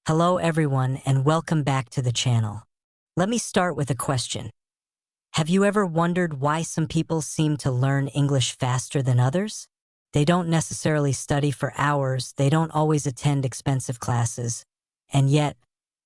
Hello everyone and welcome back to the channel. Let me start with a question. Have you ever wondered why some people seem to learn English faster than others? They don't necessarily study for hours, they don't always attend expensive classes, and yet,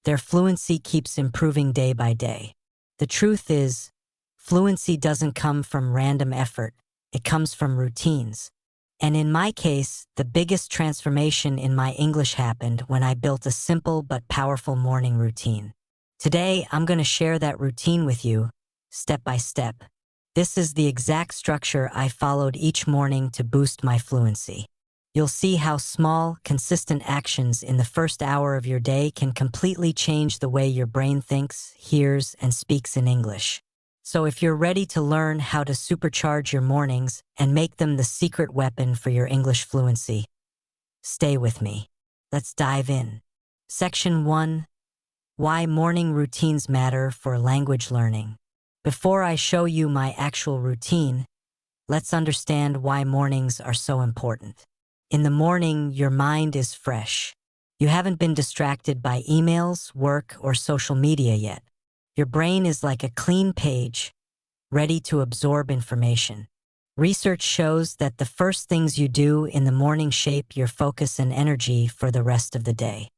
their fluency keeps improving day by day. The truth is, fluency doesn't come from random effort, it comes from routines. And in my case, the biggest transformation in my English happened when I built a simple but powerful morning routine. Today, I'm going to share that routine with you, step by step. This is the exact structure I followed each morning to boost my fluency. You'll see how small, consistent actions in the first hour of your day can completely change the way your brain thinks, hears, and speaks in English. So if you're ready to learn how to supercharge your mornings and make them the secret weapon for your English fluency, stay with me. Let's dive in. Section 1. Why morning routines matter for language learning. Before I show you my actual routine, let's understand why mornings are so important. In the morning, your mind is fresh. You haven't been distracted by emails, work, or social media yet. Your brain is like a clean page, ready to absorb information. Research shows that the first things you do in the morning shape your focus and energy for the rest of the day.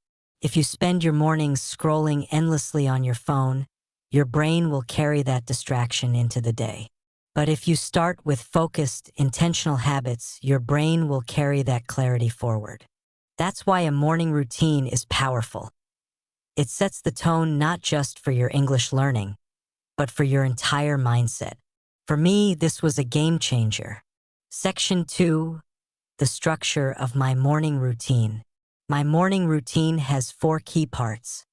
If you spend your mornings scrolling endlessly on your phone, your brain will carry that distraction into the day. But if you start with focused, intentional habits, your brain will carry that clarity forward. That's why a morning routine is powerful. It sets the tone not just for your English learning, but for your entire mindset. For me, this was a game changer. Section 2. The structure of my morning routine. My morning routine has 4 key parts.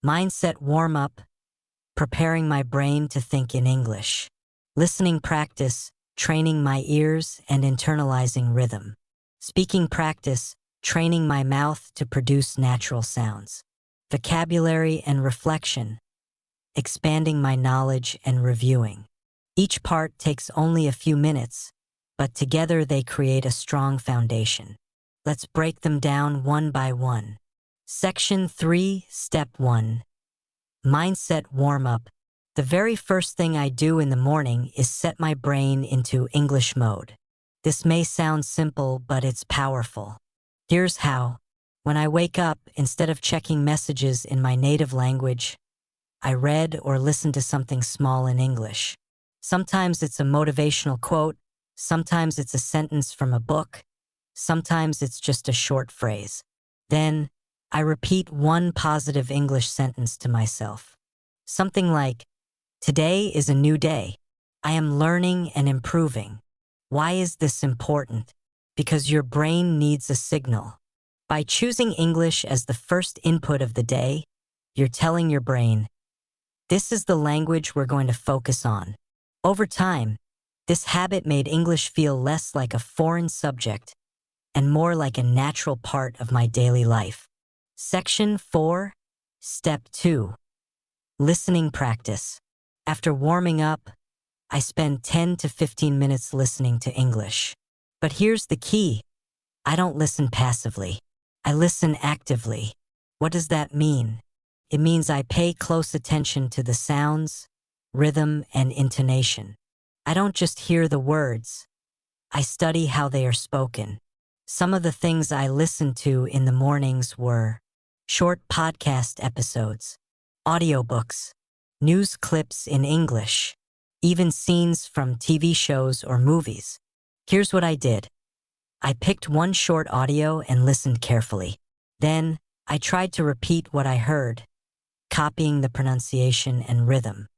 Mindset warm-up, preparing my brain to think in English. Listening practice, training my ears and internalizing rhythm. Speaking practice, training my mouth to produce natural sounds. Vocabulary and reflection, expanding my knowledge and reviewing. Each part takes only a few minutes, but together they create a strong foundation. Let's break them down one by one. Section 3, Step 1. Mindset warm-up. The very first thing I do in the morning is set my brain into English mode. This may sound simple, but it's powerful. Here's how. When I wake up, instead of checking messages in my native language, I read or listened to something small in English. Sometimes it's a motivational quote, sometimes it's a sentence from a book, sometimes it's just a short phrase. Then, I repeat one positive English sentence to myself. Something like, "Today is a new day. I am learning and improving." Why is this important? Because your brain needs a signal. By choosing English as the first input of the day, you're telling your brain, this is the language we're going to focus on. Over time, this habit made English feel less like a foreign subject and more like a natural part of my daily life. Section 4, Step 2. Listening practice. After warming up, I spend 10 to 15 minutes listening to English. But here's the key. I don't listen passively. I listen actively. What does that mean? It means I pay close attention to the sounds, rhythm, and intonation. I don't just hear the words. I study how they are spoken. Some of the things I listened to in the mornings were short podcast episodes, audiobooks, news clips in English, even scenes from TV shows or movies. Here's what I did. I picked one short audio and listened carefully. Then, I tried to repeat what I heard, copying the pronunciation and rhythm.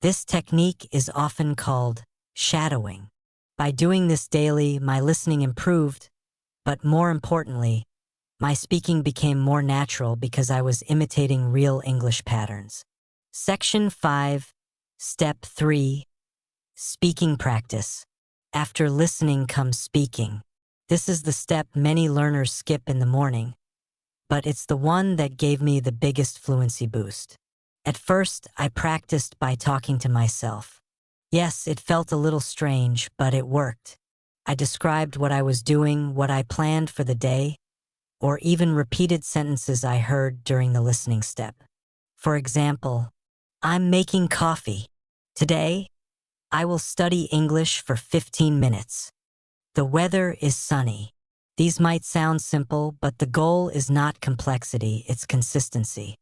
This technique is often called shadowing. By doing this daily, my listening improved, but more importantly, my speaking became more natural because I was imitating real English patterns. Section 5, Step 3, Speaking practice. After listening comes speaking. This is the step many learners skip in the morning, but it's the one that gave me the biggest fluency boost. At first, I practiced by talking to myself. Yes, it felt a little strange, but it worked. I described what I was doing, what I planned for the day, or even repeated sentences I heard during the listening step. For example, I'm making coffee. Today, I will study English for 15 minutes. The weather is sunny. These might sound simple, but the goal is not complexity, it's consistency.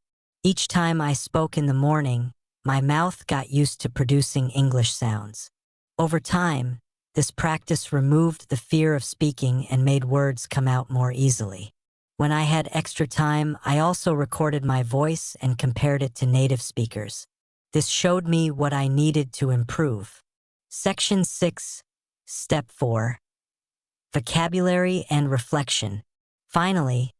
Each time I spoke in the morning, my mouth got used to producing English sounds. Over time, this practice removed the fear of speaking and made words come out more easily. When I had extra time, I also recorded my voice and compared it to native speakers. This showed me what I needed to improve. Section 6, Step 4. Vocabulary and reflection. Finally,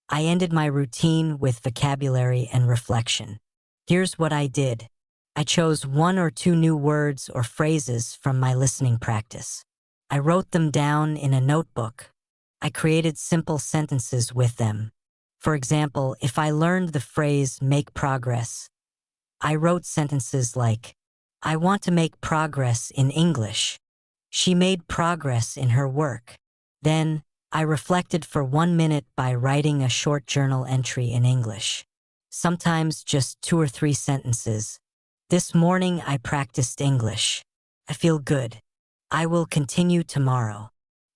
I ended my routine with vocabulary and reflection. Here's what I did. I chose 1 or 2 new words or phrases from my listening practice. I wrote them down in a notebook. I created simple sentences with them. For example, if I learned the phrase make progress, I wrote sentences like, I want to make progress in English. She made progress in her work. Then, I reflected for 1 minute by writing a short journal entry in English. Sometimes just 2 or 3 sentences. This morning I practiced English. I feel good. I will continue tomorrow.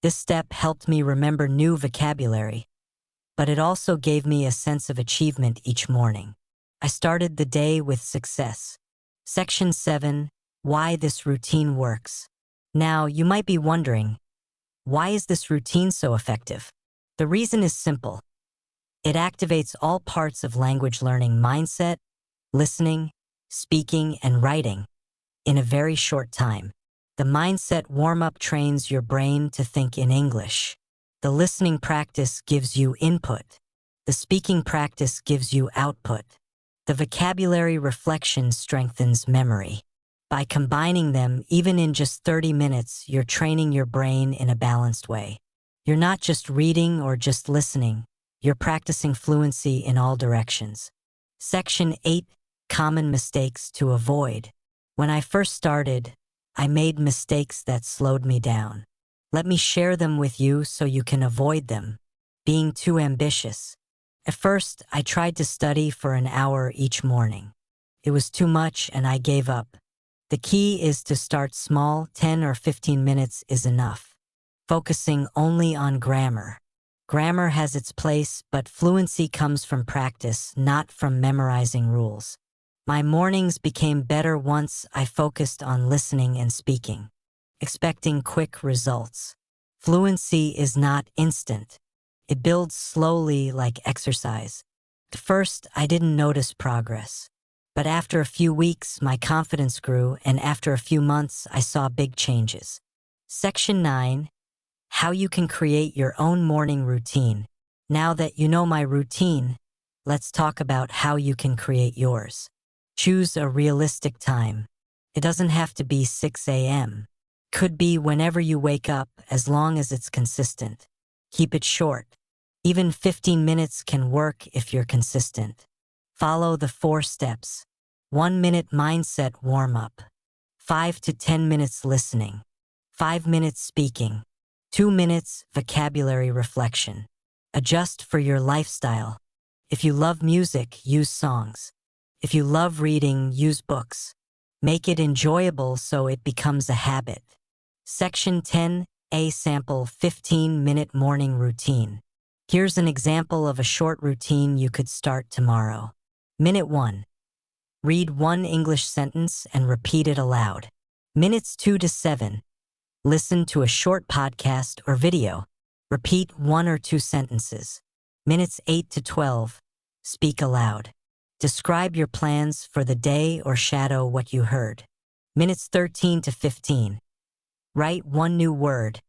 This step helped me remember new vocabulary, but it also gave me a sense of achievement each morning. I started the day with success. Section 7, Why this routine works. Now, you might be wondering, why is this routine so effective? The reason is simple. It activates all parts of language learning mindset, listening, speaking, and writing in a very short time. The mindset warm-up trains your brain to think in English. The listening practice gives you input. The speaking practice gives you output. The vocabulary reflection strengthens memory. By combining them, even in just 30 minutes, you're training your brain in a balanced way. You're not just reading or just listening. You're practicing fluency in all directions. Section 8, Common mistakes to avoid. When I first started, I made mistakes that slowed me down. Let me share them with you so you can avoid them. Being too ambitious. At first, I tried to study for an hour each morning. It was too much and I gave up. The key is to start small. 10 or 15 minutes is enough. Focusing only on grammar. Grammar has its place, but fluency comes from practice, not from memorizing rules. My mornings became better once I focused on listening and speaking, expecting quick results. Fluency is not instant. It builds slowly like exercise. At first, I didn't notice progress. But after a few weeks, my confidence grew, and after a few months, I saw big changes. Section 9, How you can create your own morning routine. Now that you know my routine, let's talk about how you can create yours. Choose a realistic time. It doesn't have to be 6 a.m. Could be whenever you wake up, as long as it's consistent. Keep it short. Even 15 minutes can work if you're consistent. Follow the 4 steps. 1 minute mindset warm-up. 5 to 10 minutes listening. 5 minutes speaking. 2 minutes vocabulary reflection. Adjust for your lifestyle. If you love music, use songs. If you love reading, use books. Make it enjoyable so it becomes a habit. Section 10, A sample 15-minute morning routine. Here's an example of a short routine you could start tomorrow. Minute 1. Read 1 English sentence and repeat it aloud. Minutes 2 to 7. Listen to a short podcast or video. Repeat 1 or 2 sentences. Minutes 8 to 12. Speak aloud. Describe your plans for the day or shadow what you heard. Minutes 13 to 15. Write 1 new word.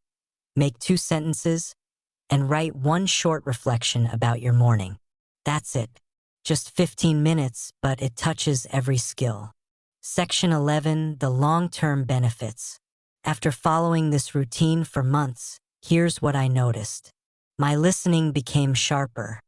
Make 2 sentences, and write 1 short reflection about your morning. That's it. Just 15 minutes, but it touches every skill. Section 11, The long-term benefits. After following this routine for months, here's what I noticed. My listening became sharper.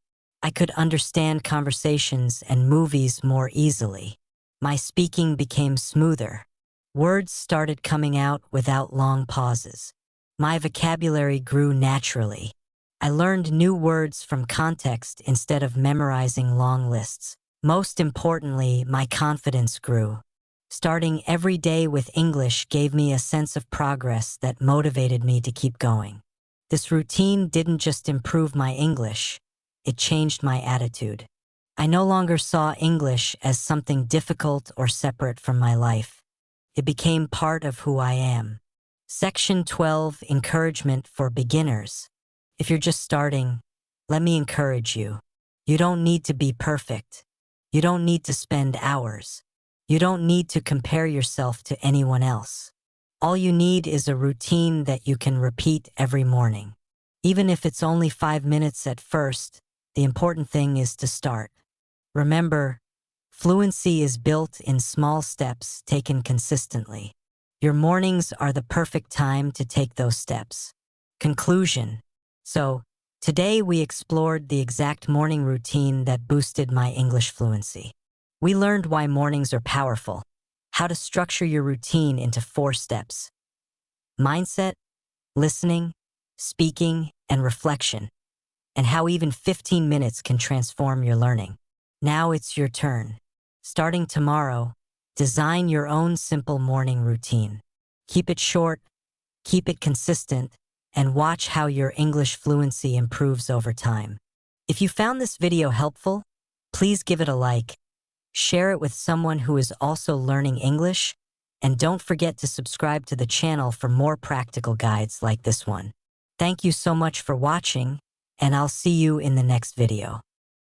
I could understand conversations and movies more easily. My speaking became smoother. Words started coming out without long pauses. My vocabulary grew naturally. I learned new words from context instead of memorizing long lists. Most importantly, my confidence grew. Starting every day with English gave me a sense of progress that motivated me to keep going. This routine didn't just improve my English, it changed my attitude. I no longer saw English as something difficult or separate from my life. It became part of who I am. Section 12, Encouragement for Beginners. If you're just starting, let me encourage you. You don't need to be perfect. You don't need to spend hours. You don't need to compare yourself to anyone else. All you need is a routine that you can repeat every morning. Even if it's only 5 minutes at first, the important thing is to start. Remember, fluency is built in small steps taken consistently. Your mornings are the perfect time to take those steps. Conclusion. So, today we explored the exact morning routine that boosted my English fluency. We learned why mornings are powerful, how to structure your routine into 4 steps: mindset, listening, speaking, and reflection, and how even 15 minutes can transform your learning. Now it's your turn. Starting tomorrow, design your own simple morning routine. Keep it short, keep it consistent, and watch how your English fluency improves over time. If you found this video helpful, please give it a like, share it with someone who is also learning English, and don't forget to subscribe to the channel for more practical guides like this one. Thank you so much for watching, and I'll see you in the next video.